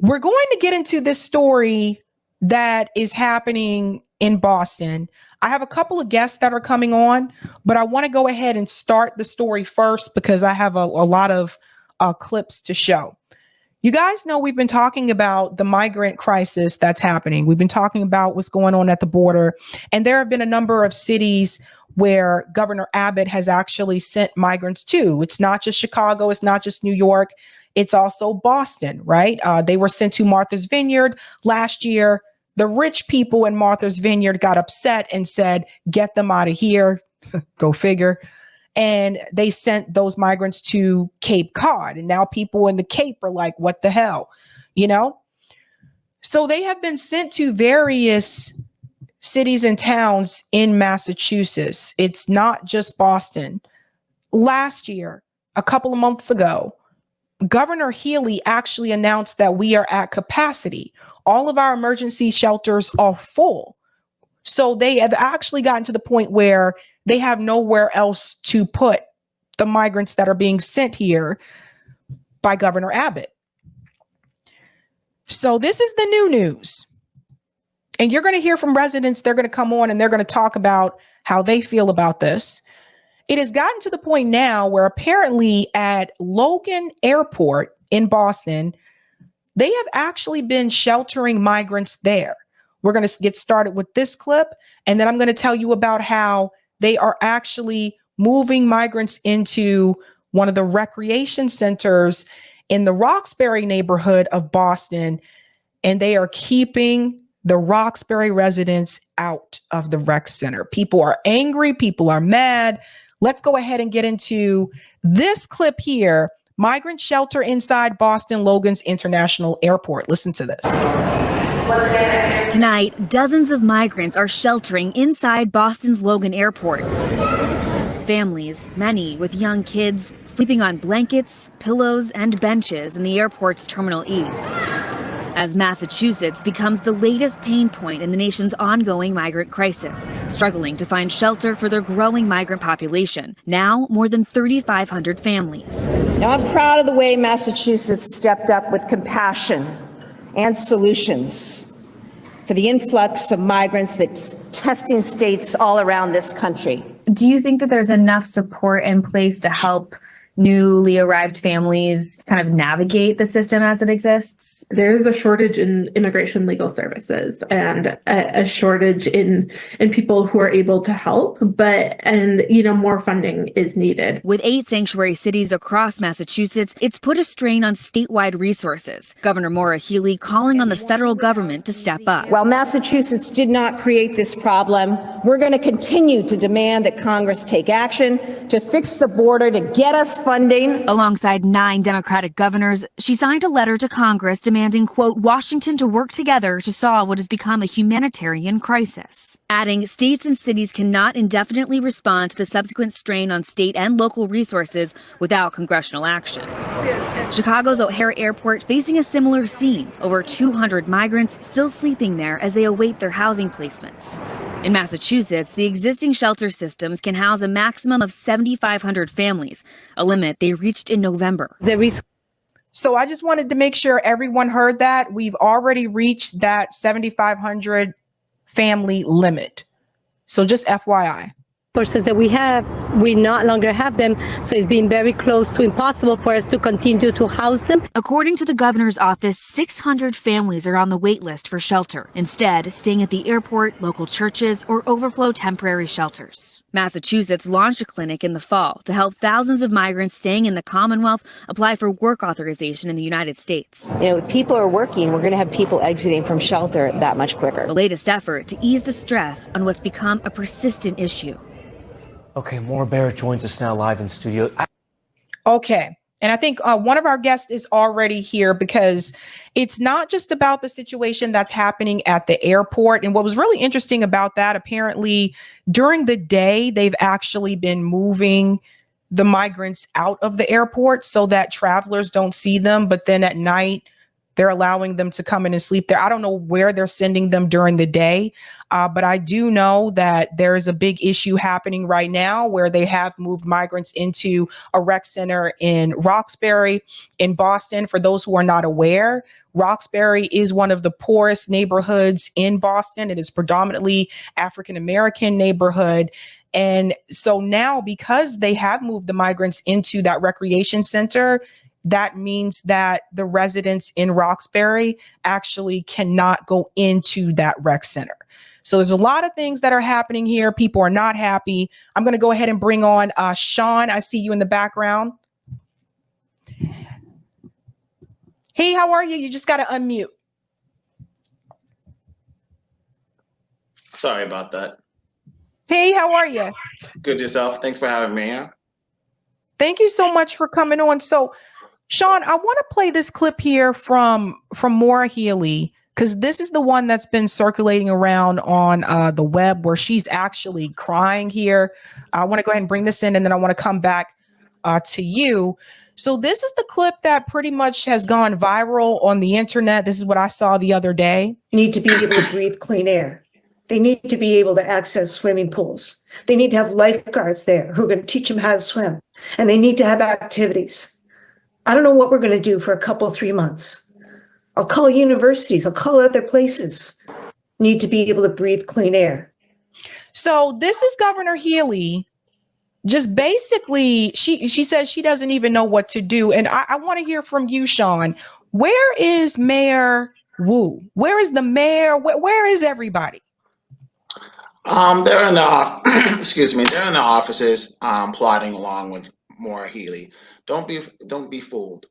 We're going to get into this story that is happening in Boston. I have a couple of guests that are coming on, but I want to go ahead and start the story first because I have a lot of clips to show. You guys know we've been talking about the migrant crisis that's happening. We've been talking about what's going on at the border, and there have been a number of cities where Governor Abbott has actually sent migrants to. It's not just Chicago, it's not just New York, it's also Boston, right? They were sent to Martha's Vineyard last year. The rich people in Martha's Vineyard got upset and said, get them out of here. Go figure. And they sent those migrants to Cape Cod. And now people in the Cape are like, what the hell? You know? So they have been sent to various cities and towns in Massachusetts. It's not just Boston. Last year, a couple of months ago, Governor Healey actually announced that we are at capacity. All of our emergency shelters are full. So they have actually gotten to the point where they have nowhere else to put the migrants that are being sent here by Governor Abbott. So this is the new news. And you're going to hear from residents. They're going to come on and they're going to talk about how they feel about this. It has gotten to the point now where apparently at Logan Airport in Boston, they have actually been sheltering migrants there. We're going to get started with this clip, and then I'm going to tell you about how they are actually moving migrants into one of the recreation centers in the Roxbury neighborhood of Boston, and they are keeping the Roxbury residents out of the rec center. People are angry. People are mad. Let's go ahead and get into this clip here. Migrant shelter inside Boston Logan's International Airport. Listen to this. Tonight, dozens of migrants are sheltering inside Boston's Logan Airport. Families, many with young kids, sleeping on blankets, pillows, and benches in the airport's Terminal E. As Massachusetts becomes the latest pain point in the nation's ongoing migrant crisis, struggling to find shelter for their growing migrant population, now more than 3,500 families. Now, I'm proud of the way Massachusetts stepped up with compassion and solutions for the influx of migrants that's testing states all around this country. Do you think that there's enough support in place to help newly arrived families kind of navigate the system as it exists? There is a shortage in immigration legal services and a shortage in people who are able to help, and more funding is needed. With 8 sanctuary cities across Massachusetts, it's put a strain on statewide resources. Governor Maura Healey calling on the federal government to step up. While Massachusetts did not create this problem, we're going to continue to demand that Congress take action to fix the border, to get us funding. Alongside 9 Democratic governors, she signed a letter to Congress demanding, quote, Washington to work together to solve what has become a humanitarian crisis. Adding, states and cities cannot indefinitely respond to the subsequent strain on state and local resources without congressional action. Chicago's O'Hare Airport facing a similar scene. Over 200 migrants still sleeping there as they await their housing placements. In Massachusetts, the existing shelter systems can house a maximum of 7,500 families, a limit they reached in November. So I just wanted to make sure everyone heard that. We've already reached that 7,500 family limit. So just FYI. Forces that we no longer have them, so it's been very close to impossible for us to continue to house them. According to the governor's office, 600 families are on the wait list for shelter, instead staying at the airport, local churches, or overflow temporary shelters. Massachusetts launched a clinic in the fall to help thousands of migrants staying in the Commonwealth apply for work authorization in the United States. If people are working, we're going to have people exiting from shelter that much quicker. The latest effort to ease the stress on what's become a persistent issue. Okay, Maura Barrett joins us now live in studio. Okay. And I think one of our guests is already here because it's not just about the situation that's happening at the airport. And what was really interesting about that, apparently during the day, they've actually been moving the migrants out of the airport so that travelers don't see them. But then at night, They're allowing them to come in and sleep there. I don't know where they're sending them during the day, but I do know that there is a big issue happening right now where they have moved migrants into a rec center in Roxbury in Boston. For those who are not aware, Roxbury is one of the poorest neighborhoods in Boston. It is predominantly African-American neighborhood. And so now, because they have moved the migrants into that recreation center, that means that the residents in Roxbury actually cannot go into that rec center. So there's a lot of things that are happening here. People are not happy. I'm going to go ahead and bring on Sean. I see you in the background. Hey, how are you? You just got to unmute. Sorry about that. Hey, how are you? Good yourself. Thanks for having me. Thank you so much for coming on. So, Sean, I want to play this clip here from Maura Healey, because this is the one that's been circulating around on the web where she's actually crying here. I want to go ahead and bring this in, and then I want to come back to you. So this is the clip that pretty much has gone viral on the internet. This is what I saw the other day. Need to be able to breathe clean air. They need to be able to access swimming pools. They need to have lifeguards there who are going to teach them how to swim. And they need to have activities. I don't know what we're going to do for a couple, 3 months. I'll call universities. I'll call other places. Need to be able to breathe clean air. So this is Governor Healey. Just basically, she says she doesn't even know what to do. And I want to hear from you, Sean. Where is Mayor Wu? Where is the mayor? Where is everybody? They're in the excuse me. They're in the offices, plotting along with Maura Healey. Don't be fooled.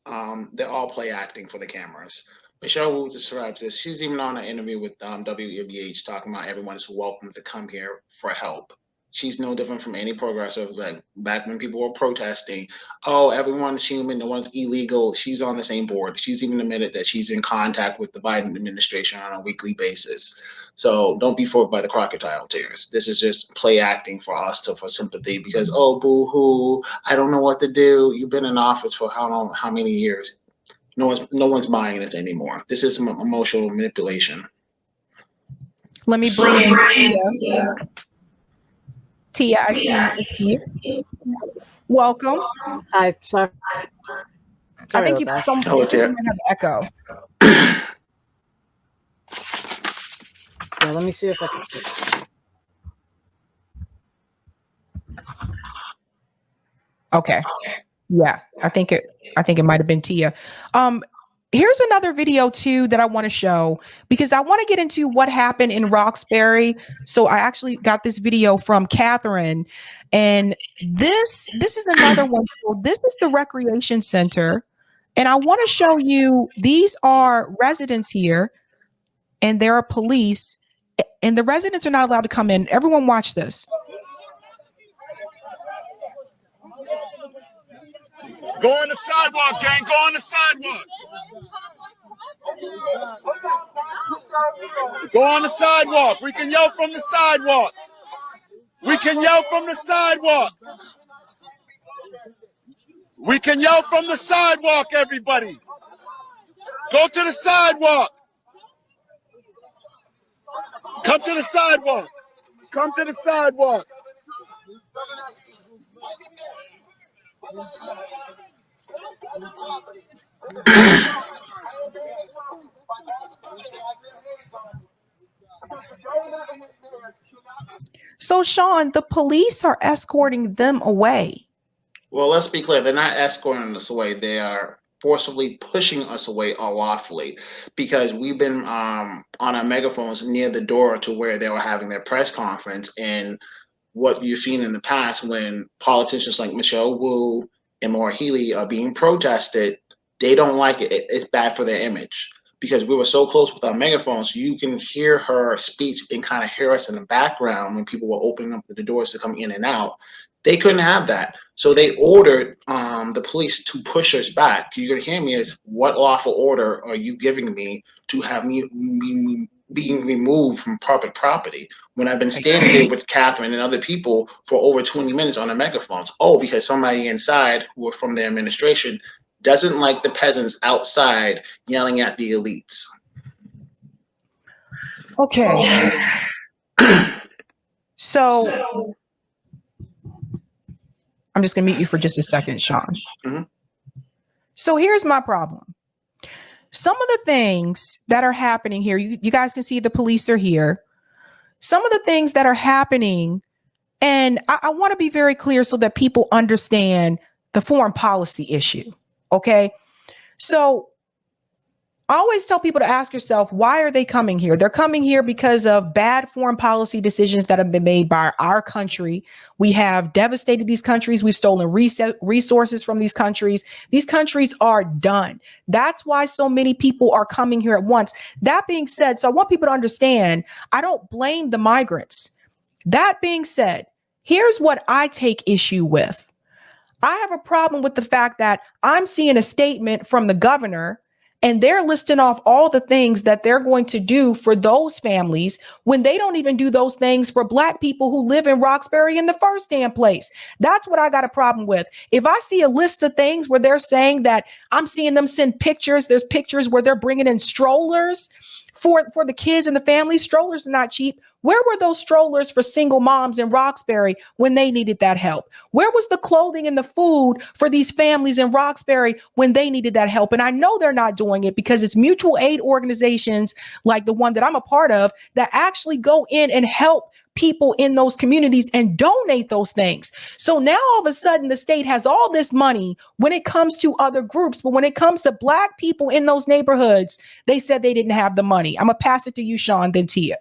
They're all play acting for the cameras. Michelle Wu describes this. She's even on an interview with WEBH talking about everyone is welcome to come here for help. She's no different from any progressive. Like back when people were protesting, oh, everyone's human, no one's illegal. She's on the same board. She's even admitted that she's in contact with the Biden administration on a weekly basis. So don't be fooled by the crocodile tears. This is just play acting for us for sympathy because, oh, boo hoo, I don't know what to do. You've been in office for how long, how many years? No one's buying this anymore. This is some emotional manipulation. Let me bring in Tia. Tia, I see you. Welcome. Hi, sorry. I think you might have echo. Yeah, let me see if I can. Okay. Yeah, I think it might have been Tia. Here's another video too that I want to show because I want to get into what happened in Roxbury. So I actually got this video from Catherine, and this is another one. So this is the recreation center, and I want to show you these are residents here, and there are police, and the residents are not allowed to come in. Everyone watch this. Go on the sidewalk, gang. Go on the sidewalk. Go on the sidewalk. We can yell from the sidewalk. We can yell from the sidewalk. We can yell from the sidewalk, everybody. Go to the sidewalk. Come to the sidewalk. Come to the sidewalk. So, Sean, the police are escorting them away. Well, let's be clear. They're not escorting us away. They are forcibly pushing us away unlawfully because we've been on our megaphones near the door to where they were having their press conference. And what you've seen in the past when politicians like Michelle Wu and Maura Healey are being protested, they don't like it. It's bad for their image. Because we were so close with our megaphones, you can hear her speech and kind of hear us in the background when people were opening up the doors to come in and out. They couldn't have that. So they ordered the police to push us back. You're going to hear me as, what lawful order are you giving me to have me being removed from public property when I've been standing here with Catherine and other people for over 20 minutes on the megaphones? Oh, because somebody inside who were from the administration doesn't like the peasants outside yelling at the elites. Okay. So I'm just going to mute you for just a second, Sean. Mm-hmm. So here's my problem. Some of the things that are happening here, you guys can see the police are here. Some of the things that are happening, and I want to be very clear so that people understand the foreign policy issue. Okay. So I always tell people to ask yourself, why are they coming here? They're coming here because of bad foreign policy decisions that have been made by our country. We have devastated these countries. We've stolen resources from these countries. These countries are done. That's why so many people are coming here at once. That being said, so I want people to understand, I don't blame the migrants. That being said, here's what I take issue with. I have a problem with the fact that I'm seeing a statement from the governor and they're listing off all the things that they're going to do for those families when they don't even do those things for Black people who live in Roxbury in the first damn place. That's what I got a problem with. If I see a list of things where they're saying that I'm seeing them send pictures, there's pictures where they're bringing in strollers for the kids and the families. Strollers are not cheap. Where were those strollers for single moms in Roxbury when they needed that help? Where was the clothing and the food for these families in Roxbury when they needed that help? And I know they're not doing it because it's mutual aid organizations like the one that I'm a part of that actually go in and help people in those communities and donate those things. So now all of a sudden the state has all this money when it comes to other groups, but when it comes to Black people in those neighborhoods, they said they didn't have the money. I'm gonna pass it to you, Sean, then Tia.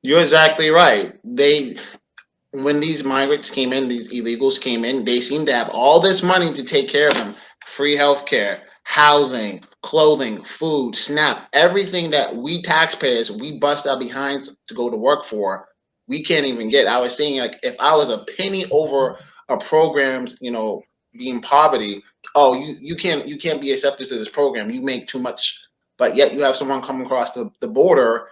You're exactly right. When these migrants came in, these illegals came in, they seem to have all this money to take care of them. Free healthcare, housing, clothing, food, SNAP, everything that we taxpayers, we bust our behinds to go to work for, we can't even get. I was saying, like, if I was a penny over a program's, being poverty, oh, you can't be accepted to this program. You make too much. But yet you have someone come across the border,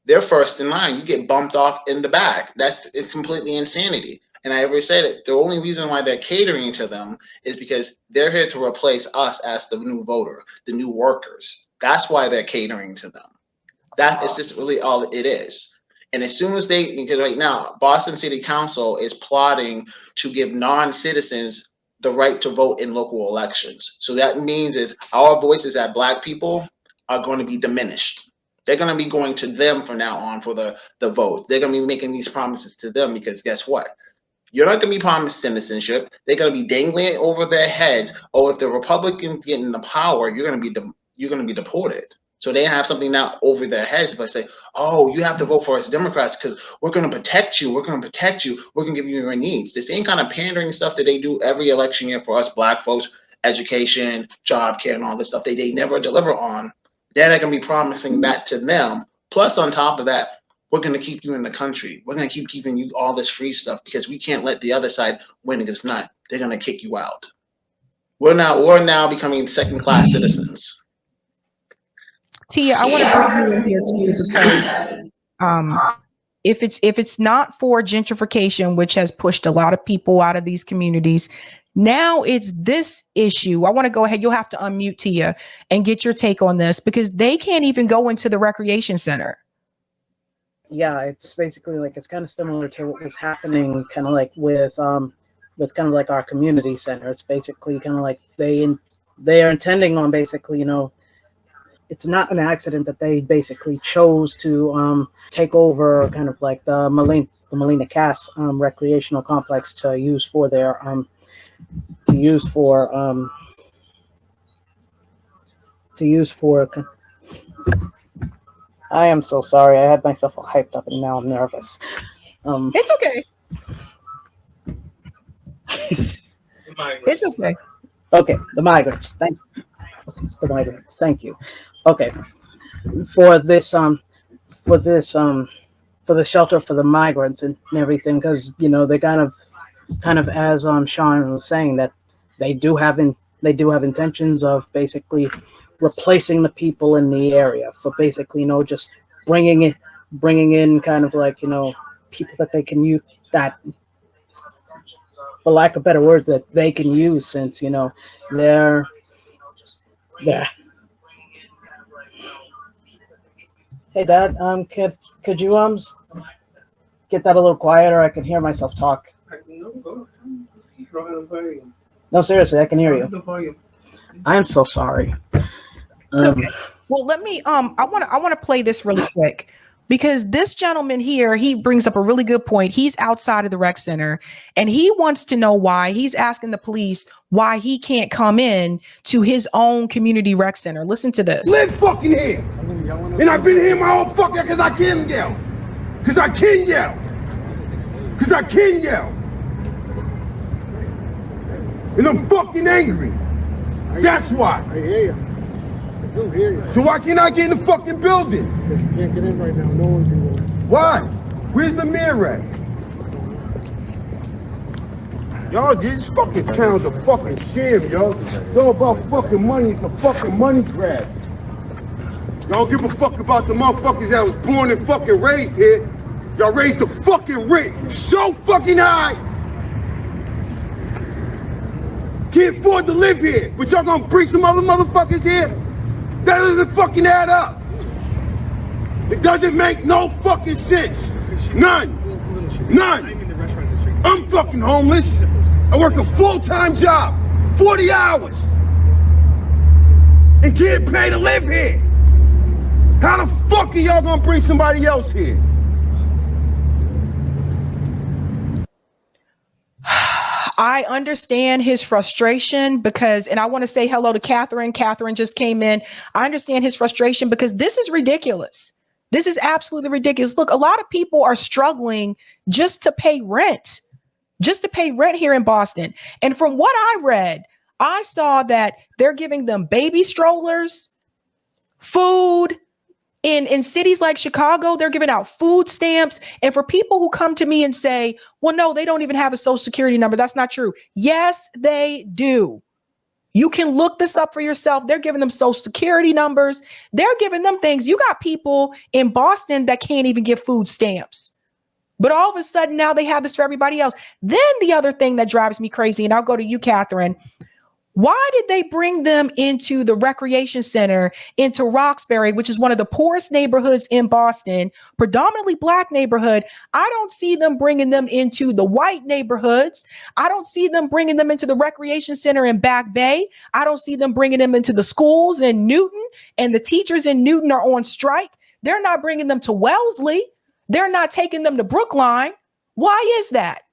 they're first in line. You get bumped off in the back. It's completely insanity. And I always say that the only reason why they're catering to them is because they're here to replace us as the new voter, the new workers. That's why they're catering to them. That is just really all it is. And as soon as because right now, Boston City Council is plotting to give non-citizens the right to vote in local elections. So that means is our voices as Black people are going to be diminished. They're going to be going to them from now on for the vote. They're going to be making these promises to them because guess what? You're not going to be promised citizenship. They're going to be dangling it over their heads. Oh, if the Republicans get into power, you're going to be deported. So they have something now over their heads. If I say, oh, you have to vote for us Democrats because we're going to protect you. We're going to protect you. We're going to give you your needs. The same kind of pandering stuff that they do every election year for us Black folks, education, job care, and all this stuff they never deliver on. They're not going to be promising that to them. Plus, on top of that, we're going to keep you in the country. We're going to keep giving you all this free stuff because we can't let the other side win. Because if not, they're going to kick you out. We're now becoming second-class citizens. Tia, I want to bring you in here too because if it's not for gentrification, which has pushed a lot of people out of these communities, now it's this issue. I want to go ahead. You'll have to unmute Tia and get your take on this because they can't even go into the recreation center. Yeah, it's basically like it's kind of similar to what was happening kind of like with kind of like our community center. It's basically kind of like they are intending on basically, it's not an accident that they basically chose to take over kind of like the Molina Cass recreational complex to use for their I am so sorry. I had myself all hyped up and now I'm nervous. It's okay. It's okay. Okay, the migrants. Thank you. The migrants. Thank you. Okay, for the shelter for the migrants and everything, because they kind of as Sean was saying that they do have intentions of basically replacing the people in the area for basically just bringing in kind of like people that they can use that for lack of better words, that they can use, since they're yeah. Hey, Dad, could you get that a little quieter? I can hear myself talk. No, seriously, I can hear you. I am so sorry. Okay. Well, let me I want to play this really quick, because this gentleman here, he brings up a really good point. He's outside of the rec center and he wants to know why. He's asking the police why he can't come in to his own community rec center. Listen to this. Live fucking here. And I've been here my whole fucking, because I can yell. Because I can yell. Because I can yell. And I'm fucking angry. That's why. I hear you. I do hear you. So why can't I get in the fucking building? Because you can't get in right now. No one can go in. Why? Where's the mayor at? Y'all, this fucking town's a fucking sham, yo. It's all about fucking money. It's a fucking money grab. Y'all give a fuck about the motherfuckers that was born and fucking raised here. Y'all raised the fucking rich so fucking high. Can't afford to live here, but y'all gonna bring some other motherfuckers here? That doesn't fucking add up. It doesn't make no fucking sense. None. None. I'm fucking homeless. I work a full-time job, 40 hours, and can't pay to live here. How the fuck are y'all gonna bring somebody else here? I understand his frustration because, and I want to say hello to Catherine. Catherine just came in. I understand his frustration because this is ridiculous. This is absolutely ridiculous. Look, a lot of people are struggling just to pay rent here in Boston. And from what I read, I saw that they're giving them baby strollers, food. In cities like Chicago, they're giving out food stamps. And for people who come to me and say, well, no, they don't even have a social security number. That's not true. Yes, they do. You can look this up for yourself. They're giving them social security numbers. They're giving them things. You got people in Boston that can't even get food stamps. But all of a sudden now they have this for everybody else. Then the other thing that drives me crazy, and I'll go to you, Catherine. Why did they bring them into the recreation center, into Roxbury, which is one of the poorest neighborhoods in Boston, predominantly Black neighborhood? I don't see them bringing them into the white neighborhoods. I don't see them bringing them into the recreation center in Back Bay. I don't see them bringing them into the schools in Newton, and the teachers in Newton are on strike. They're not bringing them to Wellesley. They're not taking them to Brookline. Why is that?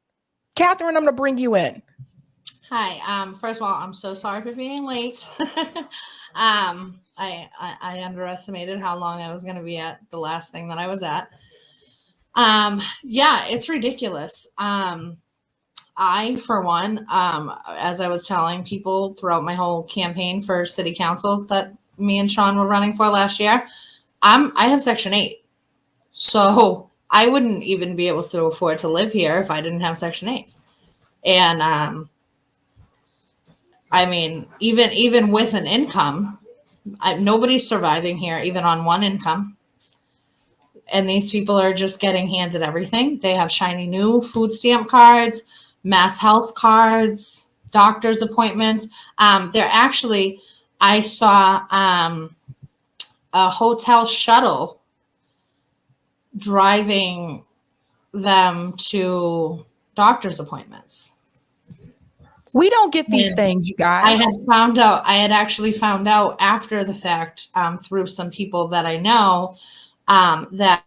Catherine, I'm going to bring you in. Hi. First of all, I'm so sorry for being late. I underestimated how long I was going to be at the last thing that I was at. Yeah, it's ridiculous. I, for one, as I was telling people throughout my whole campaign for city council that me and Sean were running for last year, I have Section 8. So I wouldn't even be able to afford to live here if I didn't have Section 8. And, I mean, even with an income, nobody's surviving here, even on one income. And these people are just getting handed everything. They have shiny new food stamp cards, mass health cards, doctor's appointments. They're actually, I saw a hotel shuttle driving them to doctor's appointments. We don't get these things, you guys. I had actually found out after the fact through some people that I know that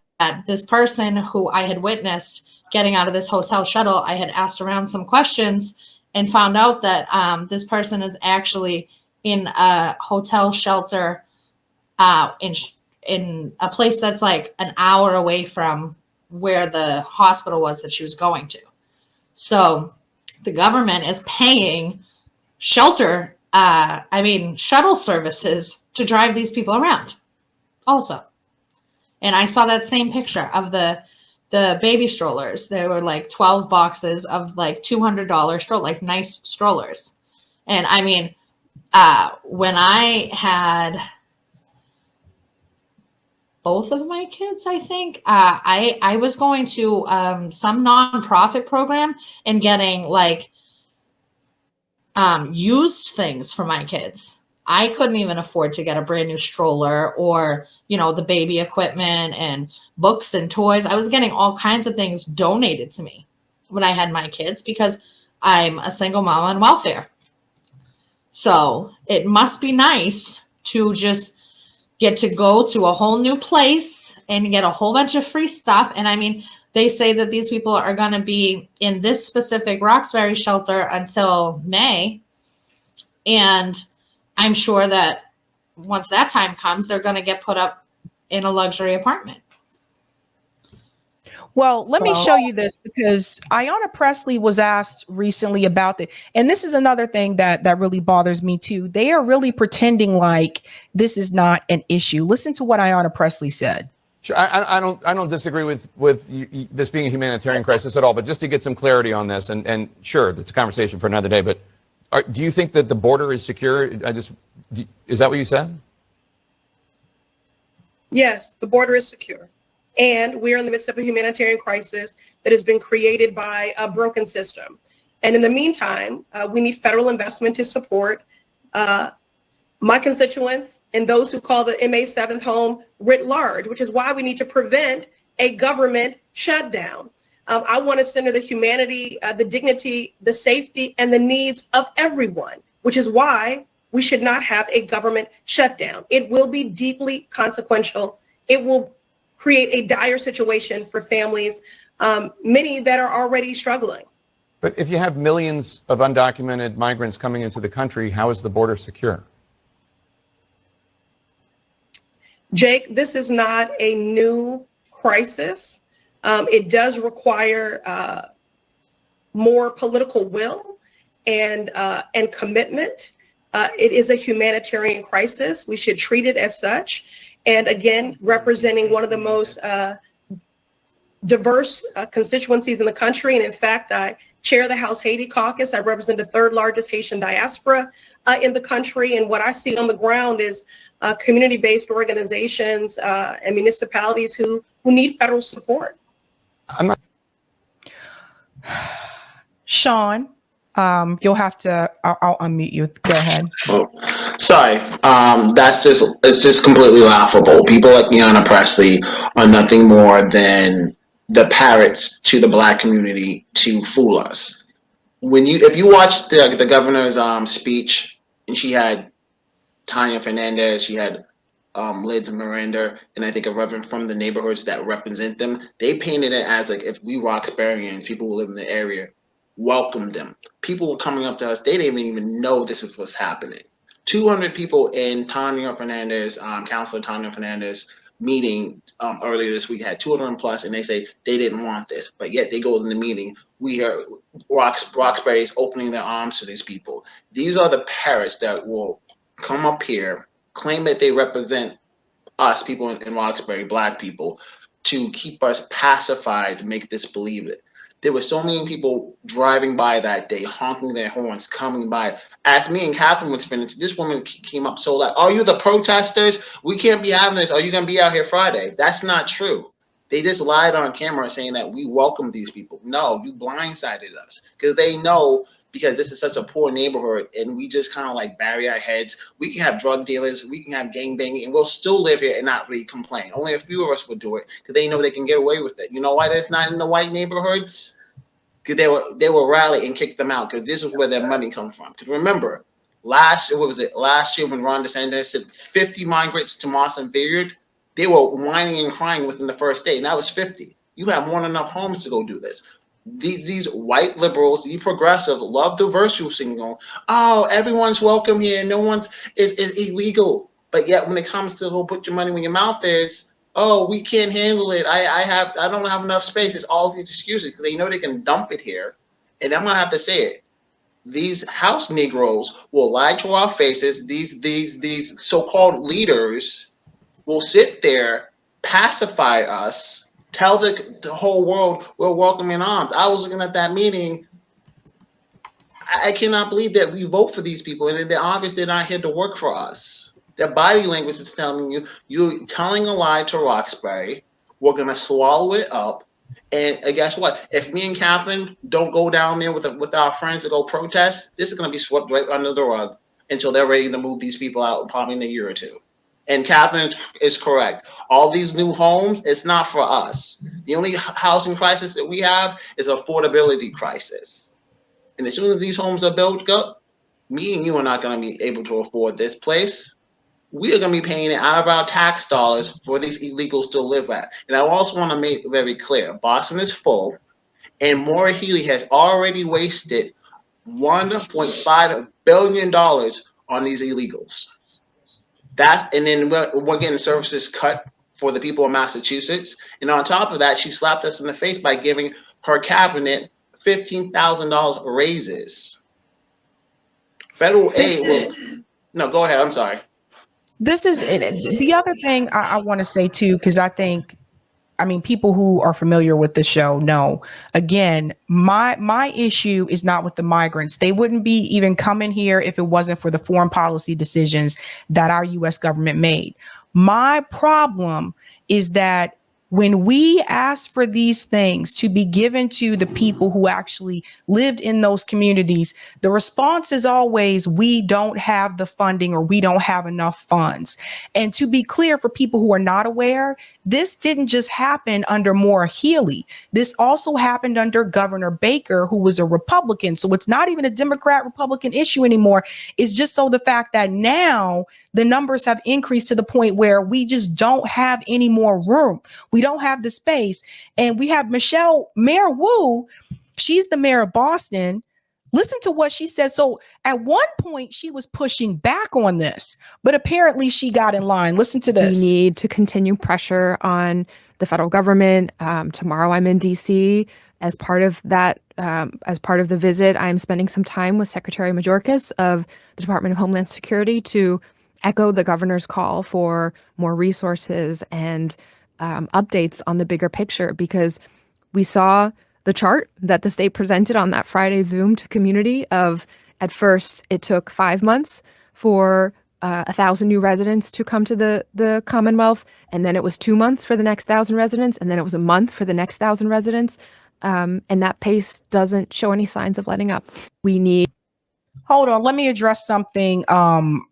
this person who I had witnessed getting out of this hotel shuttle, I had asked around some questions and found out that this person is actually in a hotel shelter in a place that's like an hour away from where the hospital was that she was going to. So the government is paying shuttle services to drive these people around also. And I saw that same picture of the baby strollers. There were like 12 boxes of like $200 stroller, like nice strollers. And I mean, when I had both of my kids, I think, I was going to some nonprofit program and getting like used things for my kids. I couldn't even afford to get a brand new stroller or, the baby equipment and books and toys. I was getting all kinds of things donated to me when I had my kids because I'm a single mom on welfare. So it must be nice to just get to go to a whole new place and get a whole bunch of free stuff. And I mean, they say that these people are going to be in this specific Roxbury shelter until May. And I'm sure that once that time comes, they're going to get put up in a luxury apartment. Well, let me show you this because Ayanna Pressley was asked recently about it. And this is another thing that really bothers me too. They are really pretending like this is not an issue. Listen to what Ayanna Pressley said. Sure, I don't disagree with this being a humanitarian crisis at all, but just to get some clarity on this, and sure, that's a conversation for another day, but do you think that the border is secure? Is that what you said? Yes, the border is secure. And we're in the midst of a humanitarian crisis that has been created by a broken system. And in the meantime, we need federal investment to support my constituents and those who call the MA 7th home writ large, which is why we need to prevent a government shutdown. I want to center the humanity, the dignity, the safety, and the needs of everyone, which is why we should not have a government shutdown. It will be deeply consequential. It will create a dire situation for families, many that are already struggling. But if you have millions of undocumented migrants coming into the country, how is the border secure? Jake, this is not a new crisis. It does require more political will and commitment. It is a humanitarian crisis. We should treat it as such. And again, representing one of the most diverse constituencies in the country. And in fact, I chair the House Haiti Caucus. I represent the third largest Haitian diaspora in the country. And what I see on the ground is community-based organizations and municipalities who need federal support. Sean, you'll have to, I'll unmute you. Go ahead. Oh, sorry. It's just completely laughable. People like Ayanna Pressley are nothing more than the parrots to the Black community to fool us. If you watch the governor's speech, and she had Tanya Fernandez, she had Liz Miranda, and I think a reverend from the neighborhoods that represent them, they painted it as like if we Roxburyans, people who live in the area, welcomed them. People were coming up to us. They didn't even know this was what's happening. 200 people in Tanya Fernandez, Councilor Tanya Fernandez meeting earlier this week had 200 plus, and they say they didn't want this, but yet they go in the meeting. We hear Roxbury's opening their arms to these people. These are the parrots that will come up here, claim that they represent us, people in Roxbury, Black people, to keep us pacified, make this believe it. There were so many people driving by that day, honking their horns, coming by. As me and Catherine was finished, this woman came up so loud. Are you the protesters? We can't be having this. Are you going to be out here Friday? That's not true. They just lied on camera saying that we welcome these people. No, you blindsided us because they know, because this is such a poor neighborhood and we just kind of like bury our heads. We can have drug dealers, we can have gangbanging, and we'll still live here and not really complain. Only a few of us would do it because they know they can get away with it. You know why that's not in the white neighborhoods? Because they will rally and kick them out because this is where their money comes from. Because remember, last year when Ron DeSantis sent 50 migrants to Moss and Vineyard, they were whining and crying within the first day, and that was 50. You have more than enough homes to go do this. These white liberals, these progressive, love the virtue signal. Oh, everyone's welcome here. No one's is illegal. But yet when it comes to go put your money where your mouth is, oh, we can't handle it. I don't have enough space. It's all these excuses because they know they can dump it here. And I'm gonna have to say it. These house Negroes will lie to our faces. These so-called leaders will sit there, pacify us, tell the whole world we're welcome in arms. I was looking at that meeting. I cannot believe that we vote for these people, and they're obviously not here to work for us. Their body language is telling you're telling a lie to Roxbury. We're gonna swallow it up. And guess what? If me and Catherine don't go down there with our friends to go protest, this is going to be swept right under the rug until they're ready to move these people out, probably in a year or two. And Catherine is correct. All these new homes, it's not for us. The only housing crisis that we have is affordability crisis. And as soon as these homes are built up, me and you are not going to be able to afford this place. We are going to be paying it out of our tax dollars for these illegals to live at. And I also want to make very clear, Boston is full, and Maura Healey has already wasted $1.5 billion on these illegals. And then we're getting services cut for the people of Massachusetts. And on top of that, she slapped us in the face by giving her cabinet $15,000 raises. Federal aid will... No, go ahead. I'm sorry. This is the other thing I want to say too, because I mean, people who are familiar with the show know, again, my issue is not with the migrants. They wouldn't be even coming here if it wasn't for the foreign policy decisions that our U.S. government made. My problem is that when we ask for these things to be given to the people who actually lived in those communities, the response is always, we don't have the funding or we don't have enough funds. And to be clear for people who are not aware, this didn't just happen under Maura Healey. This also happened under Governor Baker, who was a Republican. So it's not even a Democrat-Republican issue anymore. It's just so the fact that now the numbers have increased to the point where we just don't have any more room. We don't have the space. And we have Mayor Wu. She's the mayor of Boston. Listen to what she said. So at one point she was pushing back on this, but apparently she got in line. Listen to this. We need to continue pressure on the federal government. Tomorrow I'm in DC. As part of that, as part of the visit, I'm spending some time with Secretary Mayorkas of the Department of Homeland Security to echo the governor's call for more resources and updates on the bigger picture, because we saw the chart that the state presented on that Friday Zoom to community of, at first, it took 5 months for 1,000 new residents to come to the Commonwealth, and then it was 2 months for the next 1,000 residents, and then it was a month for the next 1,000 residents, and that pace doesn't show any signs of letting up. We need... Hold on, let me address something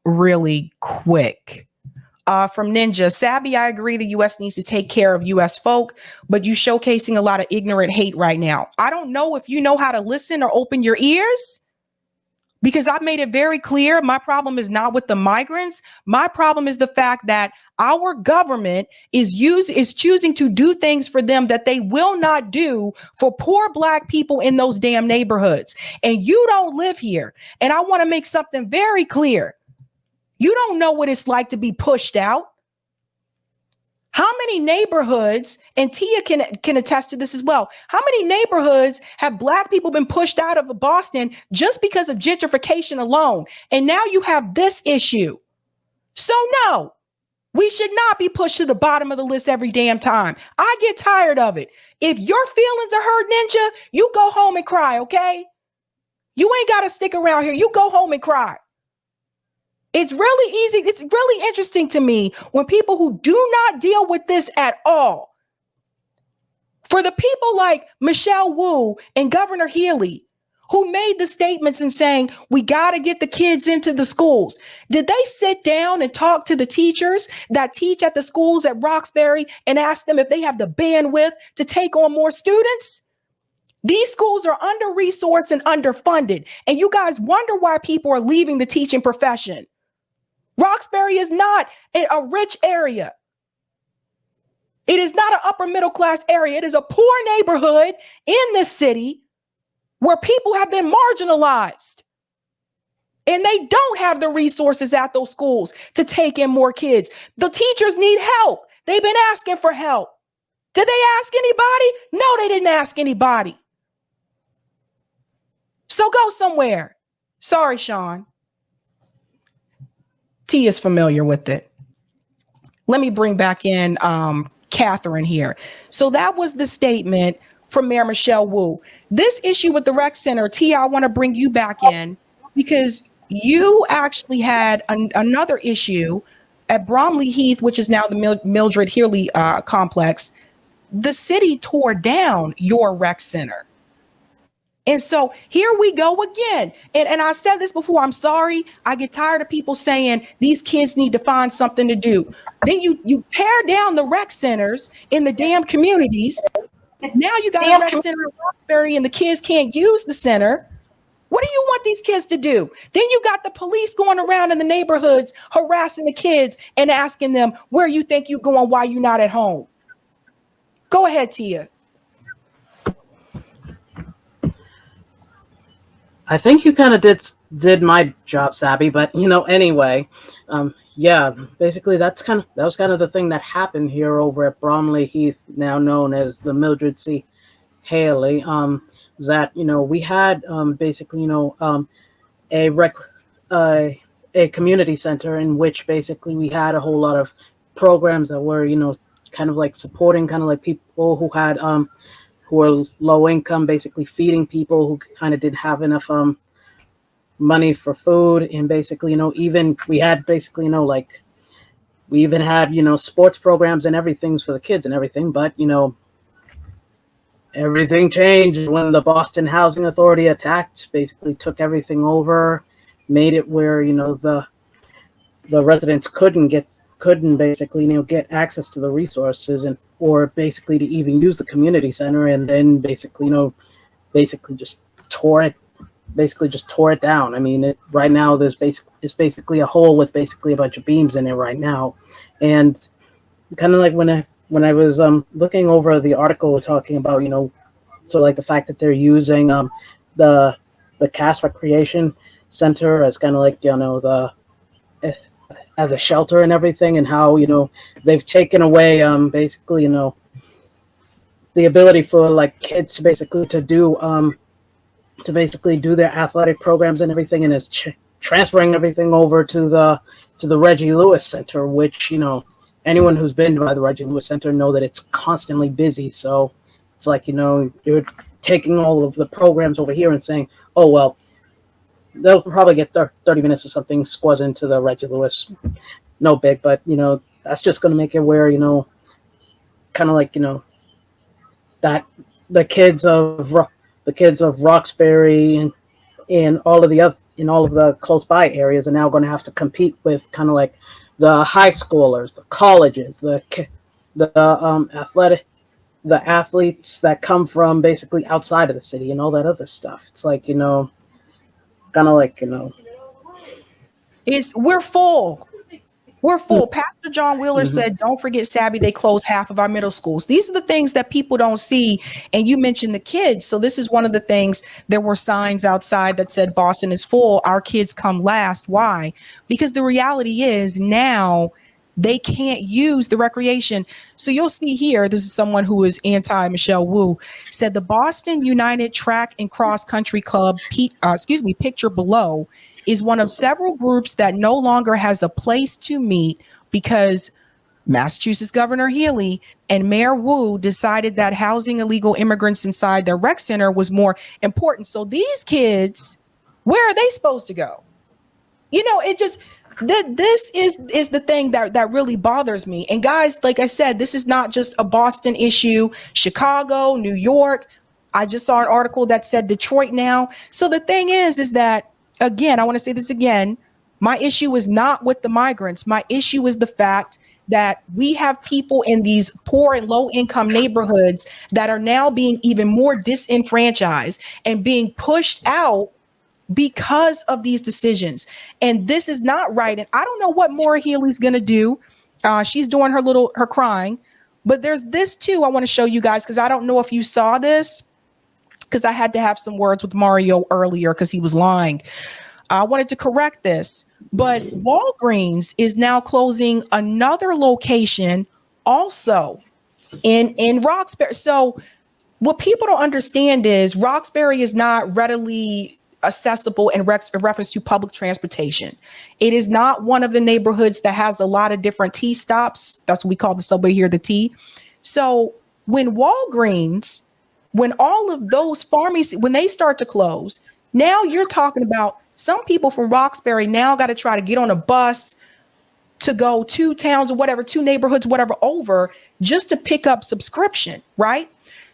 really quick. From Ninja, Sabby, I agree the U.S. needs to take care of U.S. folk, but you showcasing a lot of ignorant hate right now. I don't know if you know how to listen or open your ears, because I've made it very clear my problem is not with the migrants. My problem is the fact that our government is choosing to do things for them that they will not do for poor Black people in those damn neighborhoods. And you don't live here. And I want to make something very clear. You don't know what it's like to be pushed out. How many neighborhoods, and Tia can attest to this as well, how many neighborhoods have Black people been pushed out of Boston just because of gentrification alone? And now you have this issue. So no, we should not be pushed to the bottom of the list every damn time. I get tired of it. If your feelings are hurt, Ninja, you go home and cry, okay? You ain't got to stick around here. You go home and cry. It's really easy. It's really interesting to me when people who do not deal with this at all, for the people like Michelle Wu and Governor Healey, who made the statements and saying, we got to get the kids into the schools. Did they sit down and talk to the teachers that teach at the schools at Roxbury and ask them if they have the bandwidth to take on more students? These schools are under-resourced and underfunded. And you guys wonder why people are leaving the teaching profession. Roxbury is not a rich area. It is not an upper middle class area. It is a poor neighborhood in this city where people have been marginalized. And they don't have the resources at those schools to take in more kids. The teachers need help. They've been asking for help. Did they ask anybody? No, they didn't ask anybody. So go somewhere. Sorry, Sean. T is familiar with it. Let me bring back in Catherine here. So that was the statement from Mayor Michelle Wu. This issue with the rec center, T, I want to bring you back in because you actually had another issue at Bromley Heath, which is now the Mildred Healey complex. the city tore down your rec center. And so here we go again. And I said this before, I'm sorry. I get tired of people saying these kids need to find something to do. Then you tear down the rec centers in the damn communities. Now you got a rec center in Roxbury and the kids can't use the center. What do you want these kids to do? Then you got the police going around in the neighborhoods, harassing the kids and asking them where you think you're going, why you're not at home. Go ahead, Tia. I think you kind of did my job, Sabby, but anyway, yeah, basically that was kind of the thing that happened here over at Bromley Heath, now known as the Mildred C. Healey. That we had basically a community center in which basically we had a whole lot of programs that were kind of like supporting kind of like people who had who were low income, basically feeding people who kind of didn't have enough money for food. And basically, even we had basically, like we even had, sports programs and everything for the kids and everything. But, everything changed when the Boston Housing Authority attacked, basically took everything over, made it where, the residents couldn't basically get access to the resources or basically to even use the community center, and then basically just tore it down. I mean, right now it's basically a hole with basically a bunch of beams in it right now. And kind of like when I was looking over the article talking about so like the fact that they're using the Cass Recreation Center as kind of like as a shelter and everything, and how they've taken away basically the ability for like kids to basically do their athletic programs and everything, and is transferring everything over to the Reggie Lewis Center, which anyone who's been by the Reggie Lewis Center know that it's constantly busy. So it's like you're taking all of the programs over here and saying, oh well, they'll probably get 30 minutes or something squaz into the Reggie Lewis. No big, but that's just going to make it where kind of like that the kids of Roxbury and all of the close by areas are now going to have to compete with kind of like the high schoolers, the colleges, the athletes that come from basically outside of the city and all that other stuff. It's like kind of like we're full. Pastor John Wheeler said, don't forget, Sabby, they closed half of our middle schools. These are the things that people don't see. And you mentioned the kids. So this is one of the things. There were signs outside that said Boston is full. Our kids come last. Why? Because the reality is now they can't use the recreation. So you'll see here, this is someone who is anti Michelle Wu, said the Boston United Track and Cross Country Club, picture below, is one of several groups that no longer has a place to meet because Massachusetts Governor Healey and Mayor Wu decided that housing illegal immigrants inside their rec center was more important. So these kids, where are they supposed to go? It just, this is the thing that really bothers me. And guys, like I said, this is not just a Boston issue. Chicago, New York. I just saw an article that said Detroit now. So the thing is that, again, I want to say this again. My issue is not with the migrants. My issue is the fact that we have people in these poor and low income neighborhoods that are now being even more disenfranchised and being pushed out because of these decisions. And this is not right. And I don't know what Maura Healey's going to do. She's doing her crying. But there's this too I want to show you guys, because I don't know if you saw this, because I had to have some words with Mario earlier because he was lying. I wanted to correct this, but Walgreens is now closing another location also in Roxbury. So what people don't understand is Roxbury is not readily accessible in reference to public transportation. It is not one of the neighborhoods that has a lot of different T stops. That's what we call the subway here, the T. So when Walgreens, when all of those pharmacies, when they start to close, now you're talking about some people from Roxbury now got to try to get on a bus to go 2 towns or whatever, 2 neighborhoods, whatever, over just to pick up subscription, right?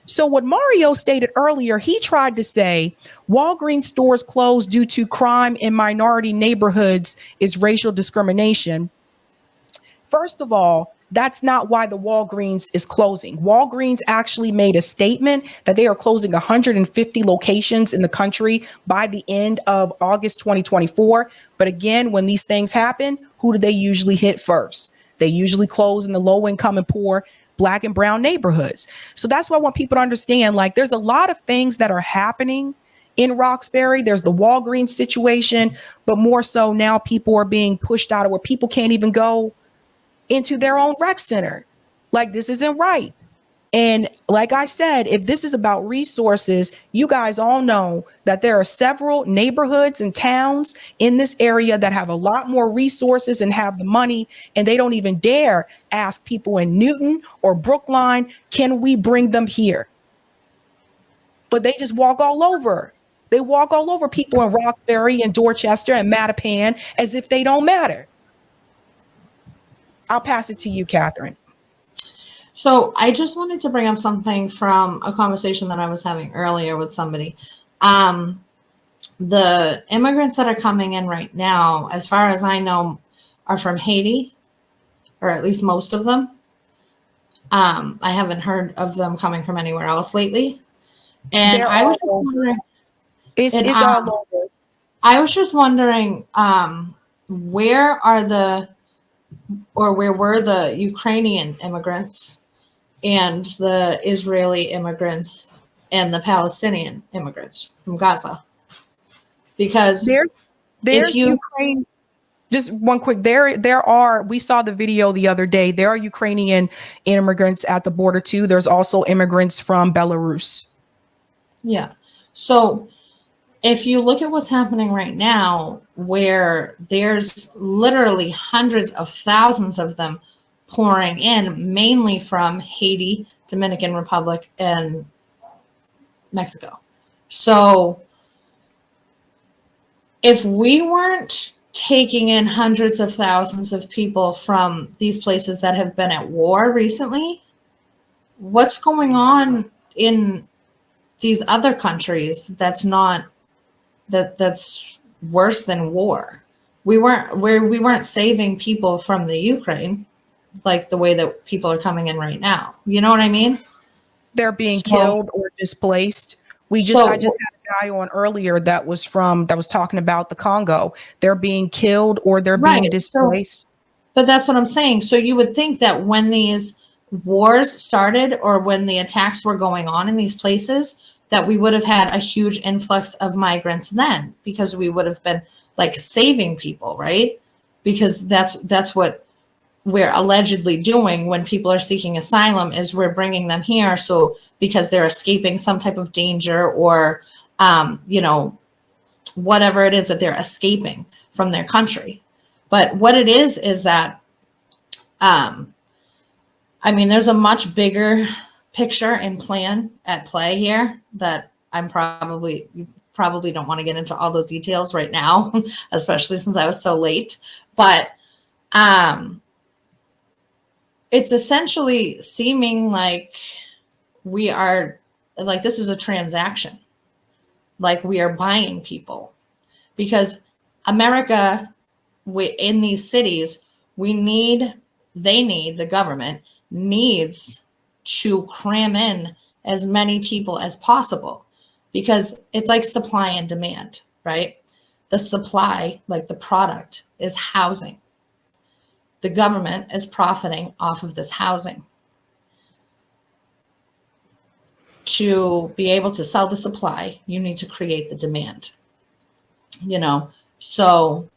So what Mario stated earlier, he tried to say Walgreens stores closed due to crime in minority neighborhoods is racial discrimination. First of all, that's not why the Walgreens is closing. Walgreens actually made a statement that they are closing 150 locations in the country by the end of August 2024. But again, when these things happen, who do they usually hit first? They usually close in the low income and poor Black and brown neighborhoods. So that's why I want people to understand, like, there's a lot of things that are happening in Roxbury. There's the Walgreens situation, but more so now people are being pushed out of where people can't even go into their own rec center. Like, this isn't right. And like I said, if this is about resources, you guys all know that there are several neighborhoods and towns in this area that have a lot more resources and have the money, and they don't even dare ask people in Newton or Brookline, can we bring them here? But they just walk all over. They walk all over people in Roxbury and Dorchester and Mattapan as if they don't matter. I'll pass it to you, Catherine. So I just wanted to bring up something from a conversation that I was having earlier with somebody. The immigrants that are coming in right now, as far as I know, are from Haiti, or at least most of them. I haven't heard of them coming from anywhere else lately. And I was just wondering, I was just wondering, where were the Ukrainian immigrants and the Israeli immigrants and the Palestinian immigrants from Gaza? Because there's Ukraine. Just one quick, there are, we saw the video the other day. There are Ukrainian immigrants at the border too. There's also immigrants from Belarus. Yeah. So if you look at what's happening right now, where there's literally hundreds of thousands of them pouring in, mainly from Haiti, Dominican Republic, and Mexico. So if we weren't taking in hundreds of thousands of people from these places that have been at war recently, what's going on in these other countries that's worse than war? We weren't saving people from the Ukraine like the way that people are coming in right now. You know what I mean? They're being killed or displaced. I just had a guy on earlier that was talking about the Congo. They're being killed or they're being displaced. But that's what I'm saying. So you would think that when these wars started or when the attacks were going on in these places, that we would have had a huge influx of migrants then, because we would have been like saving people, right? Because that's what we're allegedly doing when people are seeking asylum, is we're bringing them here. So because they're escaping some type of danger or, whatever it is that they're escaping from their country. But what it is that, there's a much bigger picture and plan at play here that you probably don't want to get into all those details right now, especially since I was so late. But it's essentially seeming like we are, like, this is a transaction, like we are buying people, because America, in these cities, the government needs to cram in as many people as possible, because it's like supply and demand, right? The supply, like the product, is housing. The government is profiting off of this housing. To be able to sell the supply, you need to create the demand. So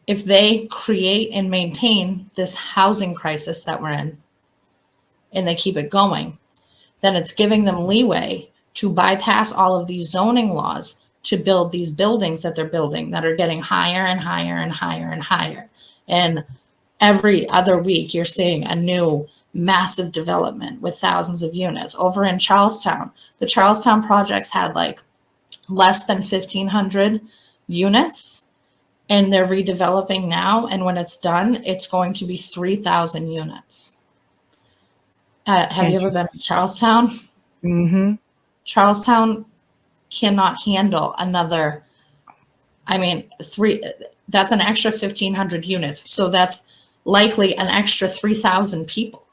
if they create and maintain this housing crisis that we're in, and they keep it going, then it's giving them leeway to bypass all of these zoning laws to build these buildings that they're building that are getting higher and higher and higher and higher. And every other week, you're seeing a new massive development with thousands of units. Over in Charlestown, the Charlestown projects had like less than 1,500 units, and they're redeveloping now. And when it's done, it's going to be 3,000 units. Have you ever been to Charlestown? Mm-hmm. Charlestown cannot handle another, that's an extra 1,500 units. So that's likely an extra 3,000 people.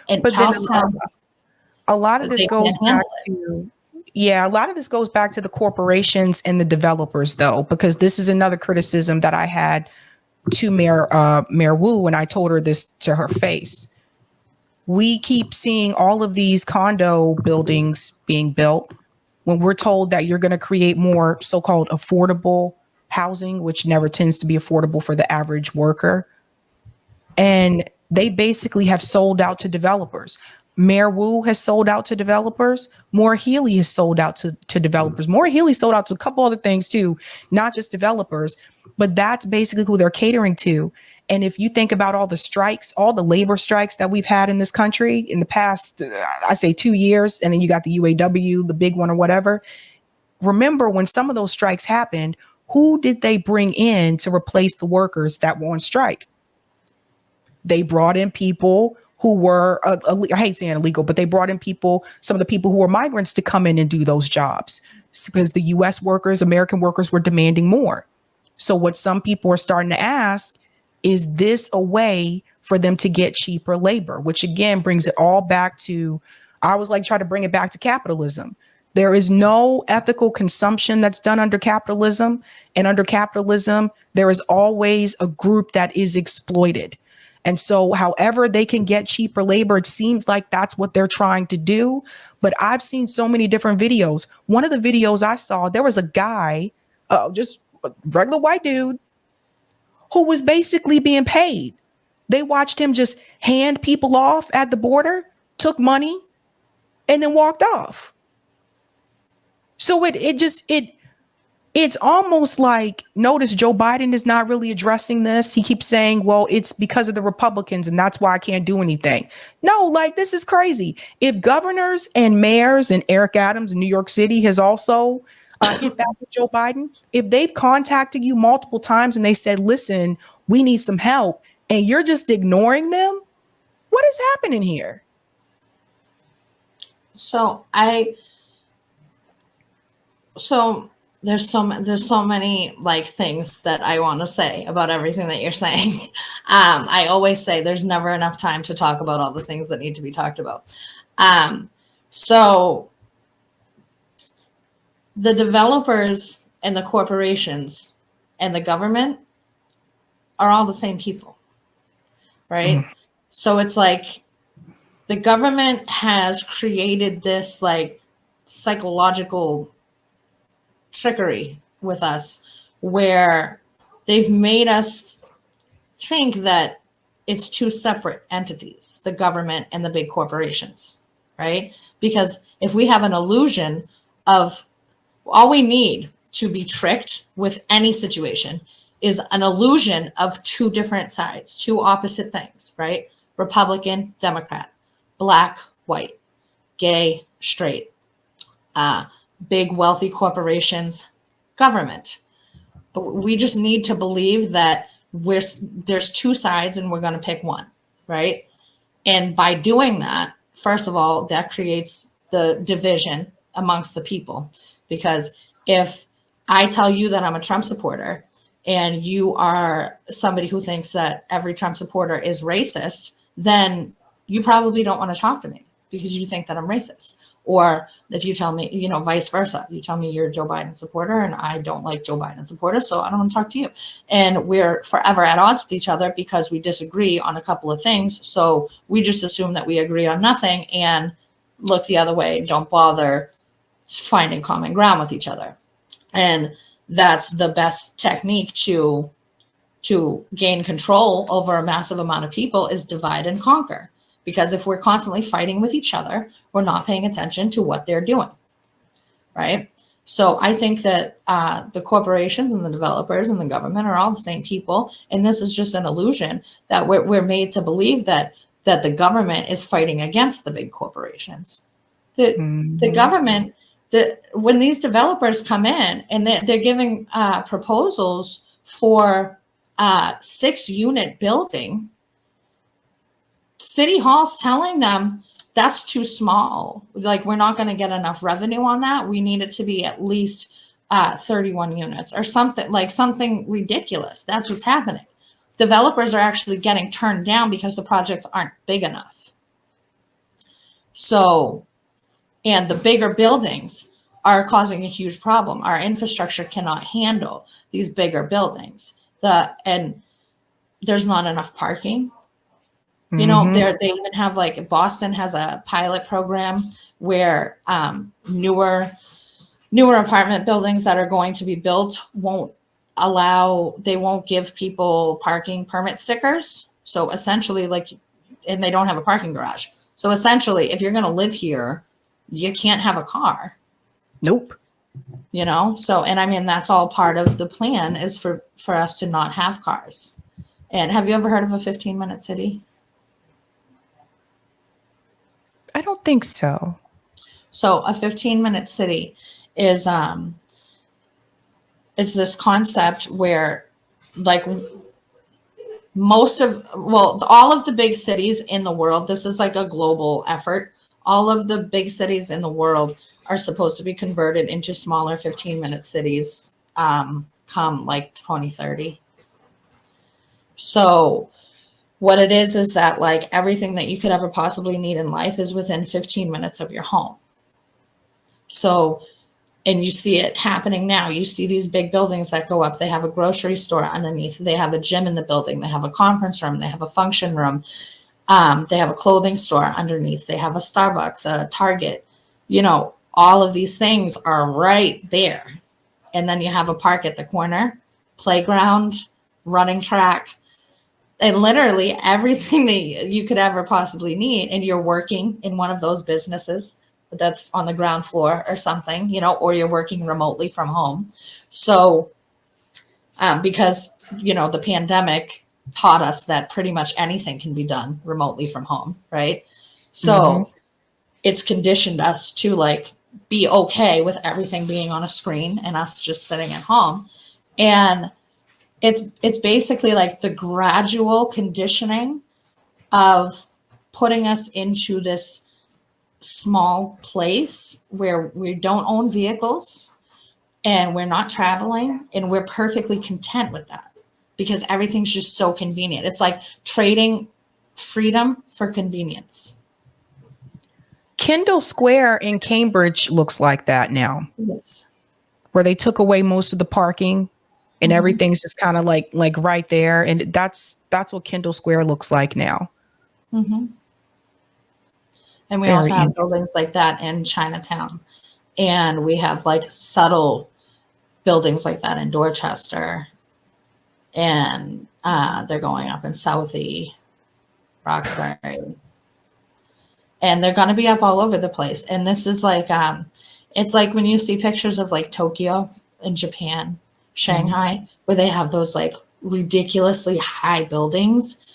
And But Charlestown, then a lot of this they goes can't back handle to, yeah, a lot of this goes back to the corporations and the developers, though, because this is another criticism that I had to Mayor Wu, and I told her this to her face. We keep seeing all of these condo buildings being built when we're told that you're going to create more so-called affordable housing, which never tends to be affordable for the average worker. And they basically have sold out to developers. Mayor Wu has sold out to developers. Maura Healey has sold out to developers. Maura Healey sold out to a couple other things too, not just developers, but that's basically who they're catering to. And if you think about all the strikes, all the labor strikes that we've had in this country in the past, I say 2 years, and then you got the UAW, the big one or whatever. Remember when some of those strikes happened, who did they bring in to replace the workers that were on strike? They brought in people who were, I hate saying illegal, but they brought in people, some of the people who were migrants to come in and do those jobs because the US workers, American workers were demanding more. So what some people are starting to ask, is this a way for them to get cheaper labor? Which again, brings it all back to, I was like, try to bring it back to capitalism. There is no ethical consumption that's done under capitalism. And under capitalism, there is always a group that is exploited. And so however they can get cheaper labor, it seems like that's what they're trying to do. But I've seen so many different videos. One of the videos I saw, there was a guy, just a regular white dude, who was basically being paid. They watched him just hand people off at the border, took money, and then walked off. So it's almost like, notice Joe Biden is not really addressing this. He keeps saying, well, it's because of the Republicans and that's why I can't do anything. No, like, this is crazy. If governors and mayors, and Eric Adams in New York City has also hit back with Joe Biden, if they've contacted you multiple times and they said, listen, we need some help, and you're just ignoring them, what is happening here? So there's so many like things that I want to say about everything that you're saying. I always say there's never enough time to talk about all the things that need to be talked about. So the developers and the corporations and the government are all the same people, right? Mm. So it's like the government has created this like psychological trickery with us where they've made us think that it's two separate entities, the government and the big corporations, right? Because if we have an illusion of, all we need to be tricked with any situation is an illusion of two different sides, two opposite things, right? Republican, Democrat, black, white, gay, straight, big wealthy corporations, government. But we just need to believe that there's two sides and we're going to pick one, right? And by doing that, first of all, that creates the division amongst the people. Because if I tell you that I'm a Trump supporter and you are somebody who thinks that every Trump supporter is racist, then you probably don't want to talk to me because you think that I'm racist. Or if you tell me, you know, vice versa, you tell me you're a Joe Biden supporter and I don't like Joe Biden supporters, so I don't want to talk to you. And we're forever at odds with each other because we disagree on a couple of things. So we just assume that we agree on nothing and look the other way, don't bother finding common ground with each other. And that's the best technique to gain control over a massive amount of people is divide and conquer. Because if we're constantly fighting with each other, we're not paying attention to what they're doing, right? So I think that the corporations and the developers and the government are all the same people. And this is just an illusion that we're made to believe that the government is fighting against the big corporations. The government when these developers come in and they're giving proposals for 6-unit building, City Hall's telling them that's too small. Like, we're not going to get enough revenue on that. We need it to be at least 31 units or something ridiculous. That's what's happening. Developers are actually getting turned down because the projects aren't big enough. So, and the bigger buildings are causing a huge problem. Our infrastructure cannot handle these bigger buildings. And there's not enough parking. You know, they even have, like, Boston has a pilot program where newer apartment buildings that are going to be built they won't give people parking permit stickers. So essentially, and they don't have a parking garage. So essentially, if you're going to live here, you can't have a car. Nope. You know, so, and I mean, that's all part of the plan is for us to not have cars. And have you ever heard of a 15-minute city? I don't think so. So a 15-minute city is it's this concept where, like, all of the big cities in the world, this is like a global effort. All of the big cities in the world are supposed to be converted into smaller 15-minute cities come like 2030. So what it is that, like, everything that you could ever possibly need in life is within 15 minutes of your home. So, and you see it happening now. You see these big buildings that go up. They have a grocery store underneath. They have a gym in the building. They have a conference room. They have a function room. They have a clothing store underneath. They have a Starbucks, a Target. You know, all of these things are right there. And then you have a park at the corner, playground, running track, and literally everything that you could ever possibly need. And you're working in one of those businesses that's on the ground floor or something, you know, or you're working remotely from home. So because, you know, the pandemic taught us that pretty much anything can be done remotely from home, right? So it's conditioned us to, like, be okay with everything being on a screen and us just sitting at home. And it's basically like the gradual conditioning of putting us into this small place where we don't own vehicles and we're not traveling, and we're perfectly content with that because everything's just so convenient. It's like trading freedom for convenience. Kendall Square in Cambridge looks like that now. Yes. Where they took away most of the parking and everything's just kind of like right there. And that's what Kendall Square looks like now. And we also have buildings like that in Chinatown. And we have, like, subtle buildings like that in Dorchester. And they're going up in Southie, Roxbury. And they're going to be up all over the place. And this is like, it's like when you see pictures of, like, Tokyo in Japan, Shanghai, where they have those, like, ridiculously high buildings